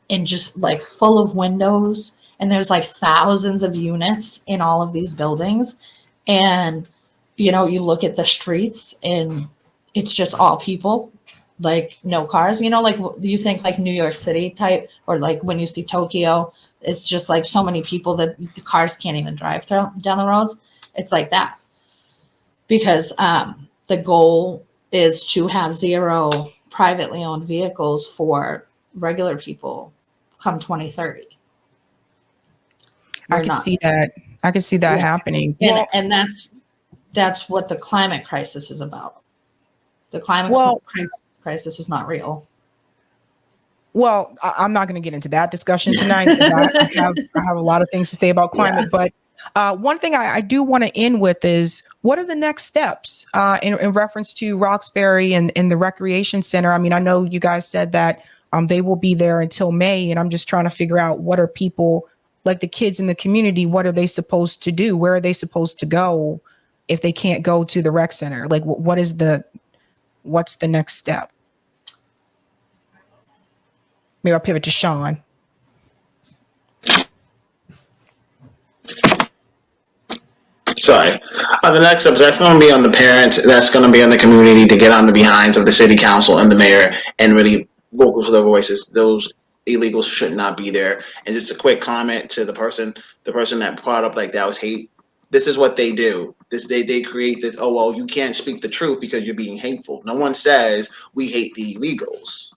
and just, like, full of windows. And there's, like, thousands of units in all of these buildings. And, you know, you look at the streets and it's just all people, like, no cars, you know, like, you think like New York City type, or like when you see Tokyo, it's just like so many people that the cars can't even drive down the roads. It's like that because the goal is to have 0 privately owned vehicles for regular people come 2030. I can see that. I can see that happening. And that's what the climate crisis is about. The climate crisis is not real. Well, I'm not going to get into that discussion tonight. I have a lot of things to say about climate, but one thing I do want to end with is, what are the next steps in reference to Roxbury and the recreation center? I mean, I know you guys said that they will be there until May, and I'm just trying to figure out, what are people, like the kids in the community, what are they supposed to do? Where are they supposed to go if they can't go to the rec center? Like, what's the next step? Maybe I'll pivot to Sean. Sorry. The next up, that's going to be on the parents. That's going to be on the community to get on the behinds of the city council and the mayor and really vocal for their voices. Those illegals should not be there. And just a quick comment to the person that brought up like that was hate. This is what they do. They create this. Oh well, you can't speak the truth because you're being hateful. No one says we hate the illegals.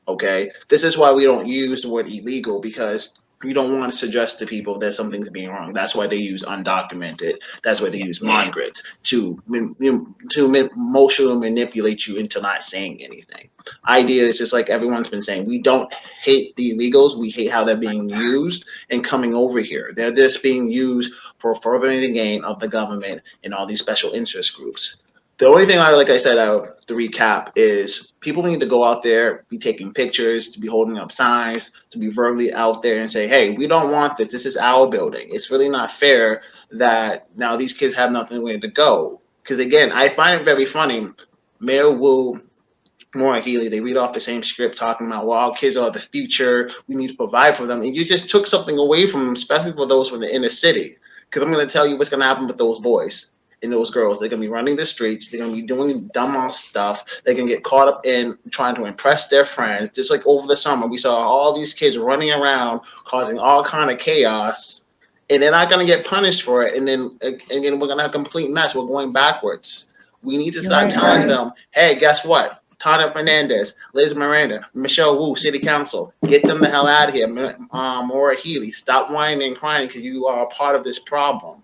Okay, this is why we don't use the word illegal, because you don't want to suggest to people that something's being wrong. That's why they use undocumented. That's why they use migrant to emotionally manipulate you into not saying anything. Idea is just like everyone's been saying. We don't hate the illegals. We hate how they're being used and coming over here. They're just being used for furthering the gain of the government and all these special interest groups. The only thing like I said, to recap, is people need to go out there, be taking pictures, to be holding up signs, to be verbally out there and say, hey, we don't want this. This is our building. It's really not fair that now these kids have nothing where to go. Because again, I find it very funny. Mayor Wu, Maura Healey, they read off the same script talking about, well, our kids are the future. We need to provide for them. And you just took something away from them, especially for those from the inner city. Because I'm going to tell you what's going to happen with those boys and those girls. They're going to be running the streets. They're going to be doing dumbass stuff. They can get caught up in trying to impress their friends. Just like over the summer, we saw all these kids running around causing all kind of chaos, and they're not going to get punished for it. And then again, we're going to have a complete mess. We're going backwards. We need to start telling them, hey, guess what? Tana Fernandez, Liz Miranda, Michelle Wu, City Council, get them the hell out of here. Maura Healey, stop whining and crying because you are a part of this problem.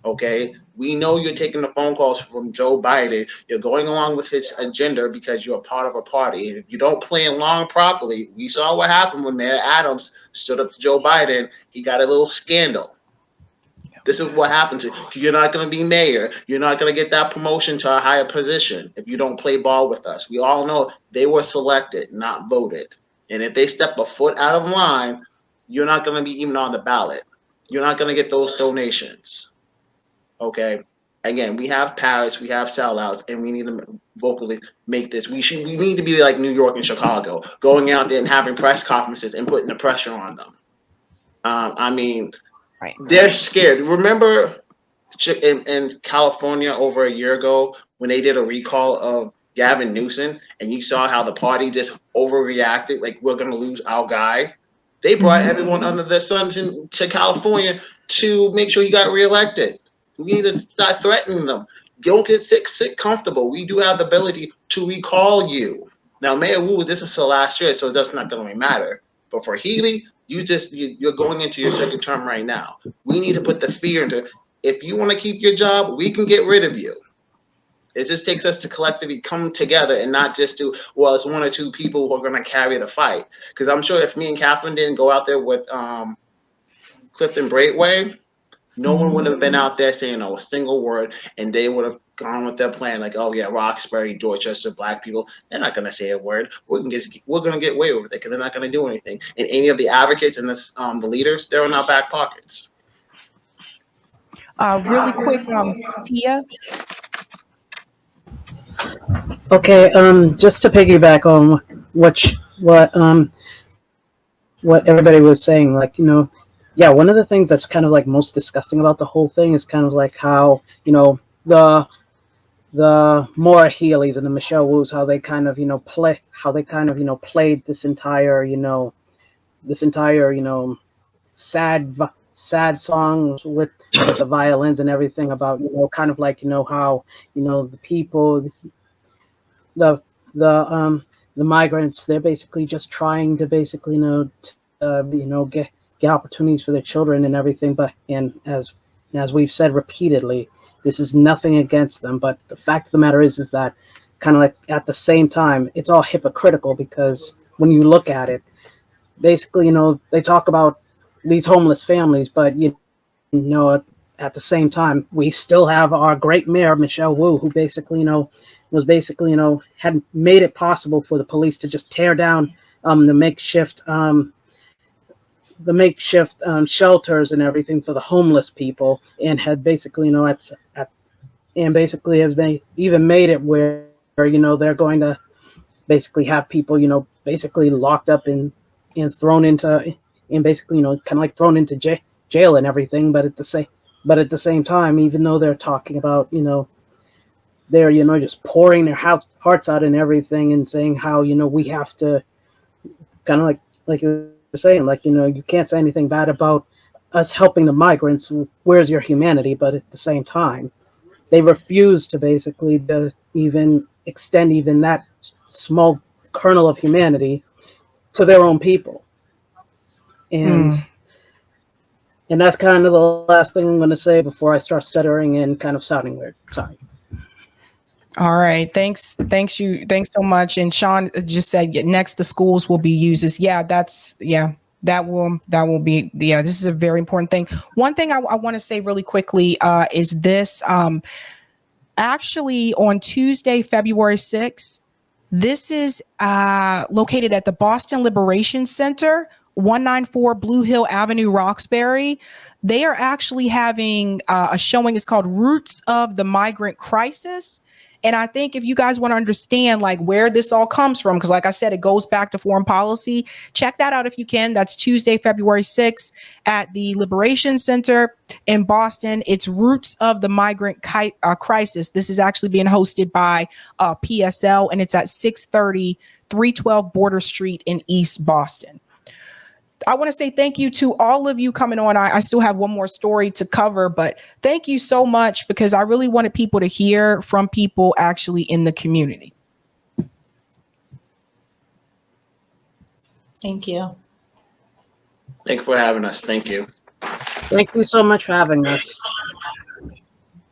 Okay, we know you're taking the phone calls from Joe Biden. You're going along with his agenda because you're a part of a party. And if you don't play along properly, we saw what happened when Mayor Adams stood up to Joe Biden. He got a little scandal. This is what happens. You're not going to be mayor. You're not going to get that promotion to a higher position if you don't play ball with us. We all know they were selected, not voted. And if they step a foot out of line, you're not going to be even on the ballot. You're not going to get those donations. Okay. Again, we have Paris, we have sellouts, and we need to vocally make this. We need to be like New York and Chicago, going out there and having press conferences and putting the pressure on them. They're scared. Remember in California over a year ago when they did a recall of Gavin Newsom, and you saw how the party just overreacted, like we're going to lose our guy? They brought everyone under the sun to California to make sure he got reelected. We need to start threatening them. Don't get sick comfortable. We do have the ability to recall you. Now, Mayor Wu, this is the last year, so that's not going to matter. But for Healey, you're going into your second term right now. We need to put the fear into, if you want to keep your job, we can get rid of you. It just takes us to collectively come together and not just do, well, it's one or two people who are going to carry the fight. Because I'm sure if me and Catherine didn't go out there with Clifton Braithwaite, no one would have been out there saying a single word, and they would have gone with their plan like, oh yeah, Roxbury, Dorchester, black people, they're not going to say a word. We're going to get away with it because they're not going to do anything. And any of the advocates and the leaders, they're in our back pockets. Really quick, Tia. Okay, just to piggyback on what everybody was saying, like, yeah, one of the things that's kind of like most disgusting about the whole thing is kind of like how, the Maura Healeys and the Michelle Wu's, how they kind of, played this entire sad songs with the violins and everything about, kind of like, how, the people, the migrants, they're basically just trying to basically, get opportunities for their children and everything. But, and as we've said repeatedly, this is nothing against them. But the fact of the matter is that kind of like at the same time, it's all hypocritical, because when you look at it, basically, they talk about these homeless families, but at the same time, we still have our great mayor, Michelle Wu, who basically, was basically, had made it possible for the police to just tear down the makeshift shelters and everything for the homeless people, and had basically, and basically have they even made it where, they're going to basically have people, basically locked up and thrown into, and basically, kind of like thrown into jail and everything. But at the But at the same time, even though they're talking about, they're, just pouring their hearts out and everything and saying how, we have to kind of like you were saying, like, you can't say anything bad about us helping the migrants. Where's your humanity? But at the same time, they refuse to basically to even extend even that small kernel of humanity to their own people. And that's kind of the last thing I'm going to say before I start stuttering and kind of sounding weird. Sorry. All right. Thanks so much. And Sean just said next the schools will be used as that will be this is a very important thing. One thing I want to say really quickly is this actually on Tuesday, February 6th, this is located at the Boston Liberation Center, 194 Blue Hill Avenue, Roxbury. They are actually having a showing. It's called Roots of the Migrant Crisis. And I think if you guys want to understand like where this all comes from, because like I said, it goes back to foreign policy, check that out if you can. That's Tuesday, February 6th at the Liberation Center in Boston. It's Roots of the Migrant Crisis. This is actually being hosted by PSL, and it's at 630 312 Border Street in East Boston. I want to say thank you to all of you coming on. I still have one more story to cover, but thank you so much because I really wanted people to hear from people actually in the community. Thank you. Thank you for having us. Thank you. Thank you so much for having us.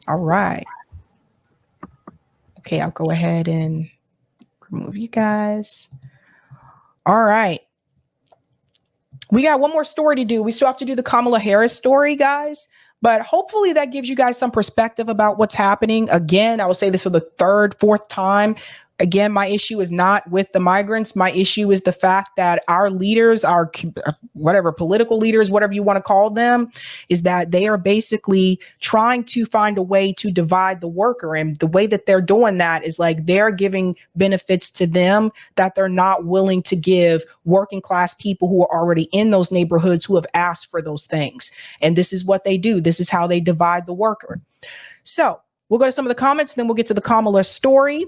All right. Okay, I'll go ahead and remove you guys. All right. We got one more story to do. We still have to do the Kamala Harris story, guys. But hopefully that gives you guys some perspective about what's happening. Again, I will say this for the third, fourth time. Again, my issue is not with the migrants. My issue is the fact that our leaders, our whatever political leaders, whatever you want to call them, is that they are basically trying to find a way to divide the worker. And the way that they're doing that is like they're giving benefits to them that they're not willing to give working class people who are already in those neighborhoods who have asked for those things. And this is what they do. This is how they divide the worker. So we'll go to some of the comments, then we'll get to the Kamala story.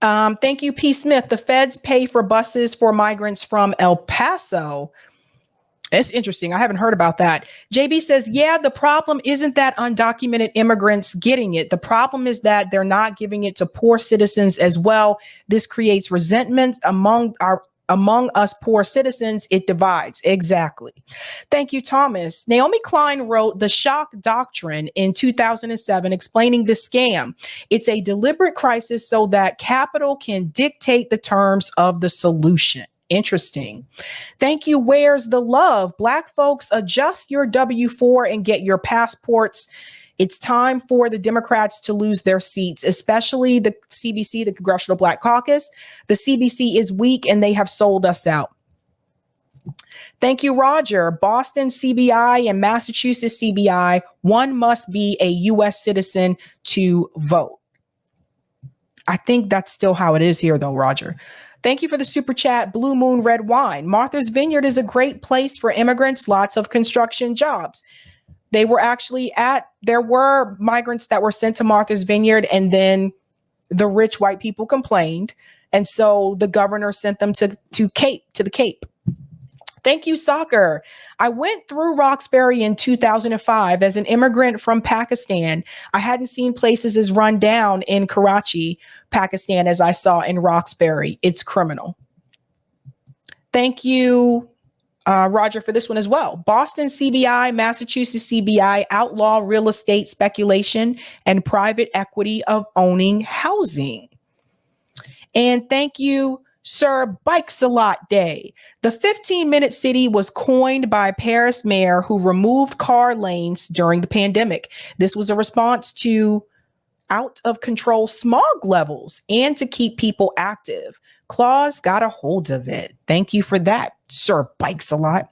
Thank you, P. Smith. The feds pay for buses for migrants from El Paso. It's interesting. I haven't heard about that. JB says, yeah, the problem isn't that undocumented immigrants getting it. The problem is that they're not giving it to poor citizens as well. This creates resentment among us poor citizens. It divides. Exactly. Thank you, Thomas. Naomi Klein wrote The Shock Doctrine in 2007, explaining the scam. It's a deliberate crisis so that capital can dictate the terms of the solution. Interesting. Thank you. Where's the love? Black folks, adjust your W-4 and get your passports. It's time for the Democrats to lose their seats, especially the CBC, the Congressional Black Caucus. The CBC is weak and they have sold us out. Thank you, Roger. Boston CBI and Massachusetts CBI, one must be a U.S. citizen to vote. I think that's still how it is here, though, Roger. Thank you for the super chat. Blue Moon Red Wine. Martha's Vineyard is a great place for immigrants, lots of construction jobs. They were actually there were migrants that were sent to Martha's Vineyard, and then the rich white people complained. And so the governor sent them to the Cape. Thank you, Soccer. I went through Roxbury in 2005 as an immigrant from Pakistan. I hadn't seen places as run down in Karachi, Pakistan, as I saw in Roxbury. It's criminal. Thank you, Roger, for this one as well. Boston CBI, Massachusetts CBI outlaw real estate speculation and private equity of owning housing. And thank you, Sir Bikesalot Day. The 15-minute city was coined by Paris mayor who removed car lanes during the pandemic. This was a response to out of control smog levels and to keep people active. Claus got a hold of it. Thank you for that, Sir Bikesalot.